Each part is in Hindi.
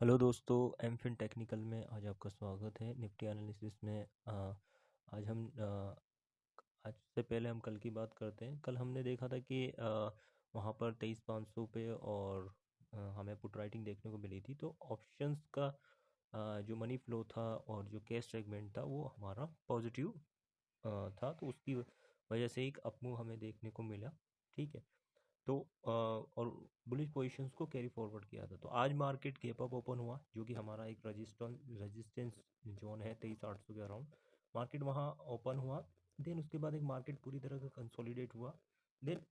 हेलो दोस्तों, एमफिन टेक्निकल में आज आपका स्वागत है। निफ्टी एनालिसिस में आज हम आज से पहले हम कल की बात करते हैं। कल हमने देखा था कि वहाँ पर 23,500 पे और हमें पुट राइटिंग देखने को मिली थी। तो ऑप्शंस का जो मनी फ्लो था और जो कैश सेगमेंट था वो हमारा पॉजिटिव था, तो उसकी वजह से एक अप मूव हमें देखने को मिला। ठीक है। तो और बुलिश पोजीशंस को कैरी फॉरवर्ड किया था। तो आज मार्केट गैप अप ओपन हुआ, जो कि हमारा एक रेजिस्टेंस जोन है 23,800 के अराउंड। मार्केट वहाँ ओपन हुआ। देन उसके बाद एक मार्केट पूरी तरह से कंसोलिडेट हुआ। देन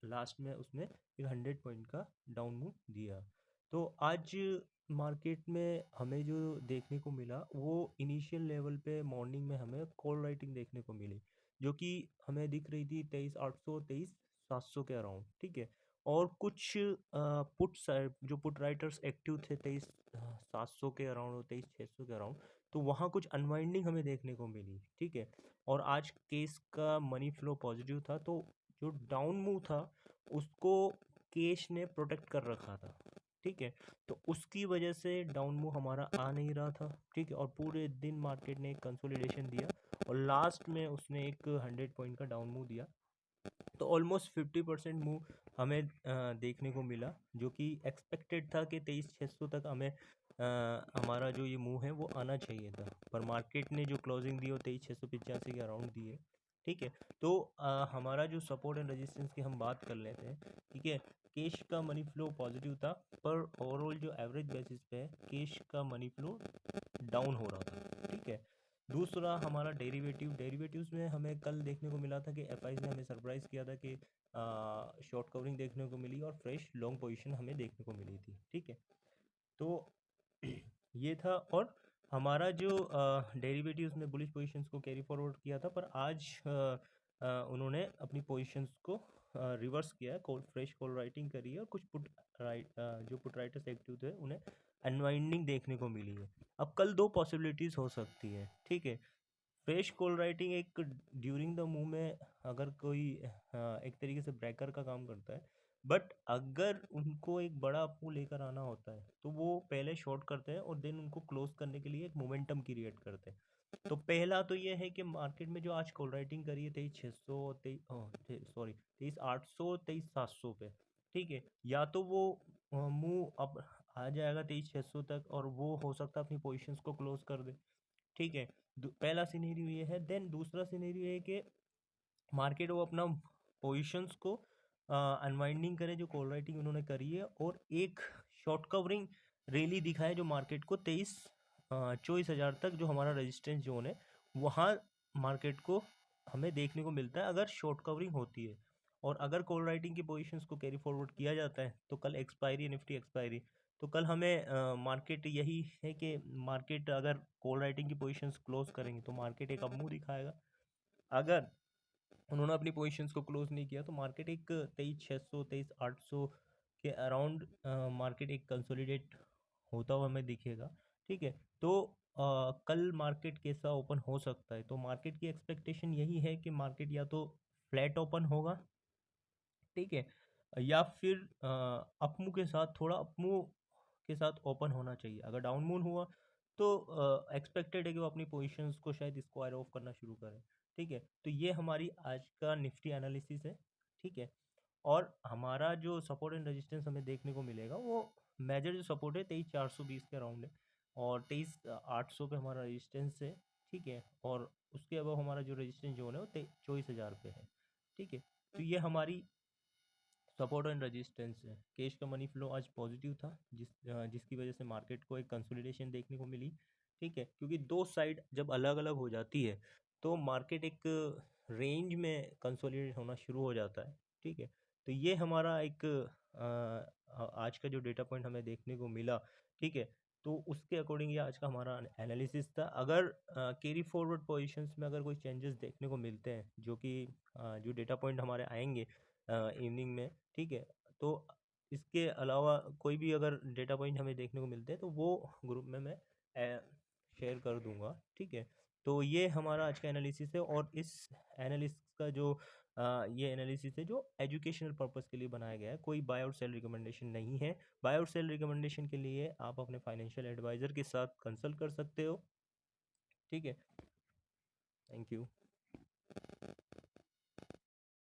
लास्ट में उसने एक 100 पॉइंट का डाउन मूव दिया। तो आज मार्केट में हमें जो देखने को मिला वो इनिशियल लेवल पे मॉर्निंग में हमें कॉल राइटिंग देखने को मिली, जो कि हमें दिख रही थी 23,800 23,700 के अराउंड। ठीक है। और कुछ पुट साइड जो पुट राइटर्स एक्टिव थे 23,700 के अराउंड और 23,600 के अराउंड, तो वहाँ कुछ अनवाइंडिंग हमें देखने को मिली। ठीक है। और आज केस का मनी फ्लो पॉजिटिव था, तो जो डाउन मूव था उसको केश ने प्रोटेक्ट कर रखा था। ठीक है। तो उसकी वजह से डाउन मूव हमारा आ नहीं रहा था। ठीक है। और पूरे दिन मार्केट ने एक कंसोलिडेशन दिया और लास्ट में उसने एक 100 पॉइंट का डाउन मूव दिया। तो ऑलमोस्ट 50% मूव हमें देखने को मिला, जो कि एक्सपेक्टेड था कि 23,600 तक हमें हमारा जो ये मूव है वो आना चाहिए था। पर मार्केट ने जो क्लोजिंग दी वो 23,685 के अराउंड दी है। ठीक है। तो हमारा जो सपोर्ट एंड रेजिस्टेंस की हम बात कर लेते हैं। ठीक है। कैश का मनी फ्लो पॉजिटिव था, पर ओवरऑल जो एवरेज बेसिस पे है कैश का मनी फ्लो डाउन हो रहा था। ठीक है। दूसरा हमारा डेरिवेटिव्स में हमें कल देखने को मिला था कि एफआई ने हमें सरप्राइज़ किया था कि शॉर्ट कवरिंग देखने को मिली और फ्रेश लॉन्ग पोजीशन हमें देखने को मिली थी। ठीक है। तो ये था। और हमारा जो डेरिवेटिव्स में बुलिश पोजीशंस को कैरी फॉरवर्ड किया था, पर आज उन्होंने अपनी पोजीशंस को रिवर्स किया है। फ्रेश कॉल राइटिंग करी है और कुछ जो पुट राइटर्स एक्टिव थे उन्हें अनवाइंडिंग देखने को मिली है। अब कल दो पॉसिबिलिटीज़ हो सकती है। ठीक है। फ्रेश कॉल राइटिंग एक ड्यूरिंग द मूव में अगर कोई एक तरीके से ब्रेकर का काम करता है, बट अगर उनको एक बड़ा अप्पू लेकर आना होता है तो वो पहले शॉर्ट करते हैं और देन उनको क्लोज करने के लिए एक मोमेंटम क्रिएट करते हैं। तो पहला तो ये है कि मार्केट में जो आज कॉल राइटिंग करी है 23,600 23,800 23,700 पे। ठीक है। या तो वो मूव अब आ जाएगा 23,600 तक और वो हो सकता है अपनी पोजीशंस को क्लोज कर दे। ठीक है। पहला सिनेरियो ये है। देन दूसरा सिनेरियो है कि मार्केट वो अपना पोजीशंस को अनवाइंडिंग करे, जो कॉल राइटिंग उन्होंने करी है, और एक शॉर्ट कवरिंग रैली दिखाए जो मार्केट को 24,000 तक जो हमारा रेजिस्टेंस जोन है वहाँ मार्केट को हमें देखने को मिलता है अगर शॉर्ट कवरिंग होती है। और अगर कॉल राइटिंग की पोजीशंस को कैरी फॉरवर्ड किया जाता है तो कल एक्सपायरी, निफ्टी एक्सपायरी, तो कल हमें मार्केट यही है कि मार्केट अगर कॉल राइटिंग की पोजीशंस क्लोज करेंगे तो मार्केट एक अपमूव दिखाएगा। अगर उन्होंने अपनी पोजीशंस को क्लोज नहीं किया तो मार्केट एक 23,600 23,800 के अराउंड मार्केट एक कंसोलिडेट होता हुआ हमें दिखेगा। ठीक है। तो कल मार्केट कैसा ओपन हो सकता है, तो मार्केट की एक्सपेक्टेशन यही है कि मार्केट या तो फ्लैट ओपन होगा। ठीक है। या फिर अपमूव के साथ, थोड़ा अपमूव के साथ ओपन होना चाहिए। अगर डाउन मूव हुआ तो एक्सपेक्टेड है कि वो अपनी पोजीशंस को शायद स्क्वायर ऑफ करना शुरू करें। ठीक है। तो ये हमारी आज का निफ्टी एनालिसिस है। ठीक है। और हमारा जो सपोर्ट एंड रेजिस्टेंस हमें देखने को मिलेगा वो मेजर जो सपोर्ट है 23,420 के अराउंड है और 23,800 पे हमारा रेजिस्टेंस है। ठीक है। और उसके अलावा हमारा जो रेजिस्टेंस जोन है वो 24,000 पे है। ठीक है। तो ये हमारी सपोर्ट एंड रेजिस्टेंस है। कैश का मनी फ्लो आज पॉजिटिव था, जिसकी वजह से मार्केट को एक कंसोलिडेशन देखने को मिली। ठीक है। क्योंकि दो साइड जब अलग अलग हो जाती है तो मार्केट एक रेंज में कंसोलिडेट होना शुरू हो जाता है। ठीक है। तो ये हमारा एक आज का जो डेटा पॉइंट हमें देखने को मिला। ठीक है। तो उसके अकॉर्डिंग ये आज का हमारा एनालिसिस था। अगर कैरी फॉरवर्ड पोजीशंस में अगर कोई चेंजेस देखने को मिलते हैं, जो कि जो डेटा पॉइंट हमारे आएंगे इवनिंग में। ठीक है। तो इसके अलावा कोई भी अगर डेटा पॉइंट हमें देखने को मिलते हैं तो वो ग्रुप में मैं शेयर कर दूंगा। ठीक है। तो ये हमारा आज का एनालिसिस है और इस एनालिसिस का जो ये एनालिसिस है जो एजुकेशनल पर्पस के लिए बनाया गया है, कोई बाय और सेल रिकमेंडेशन नहीं है। बाय और सेल रिकमेंडेशन के लिए आप अपने फाइनेंशियल एडवाइज़र के साथ कंसल्ट कर सकते हो। ठीक है, थैंक यू।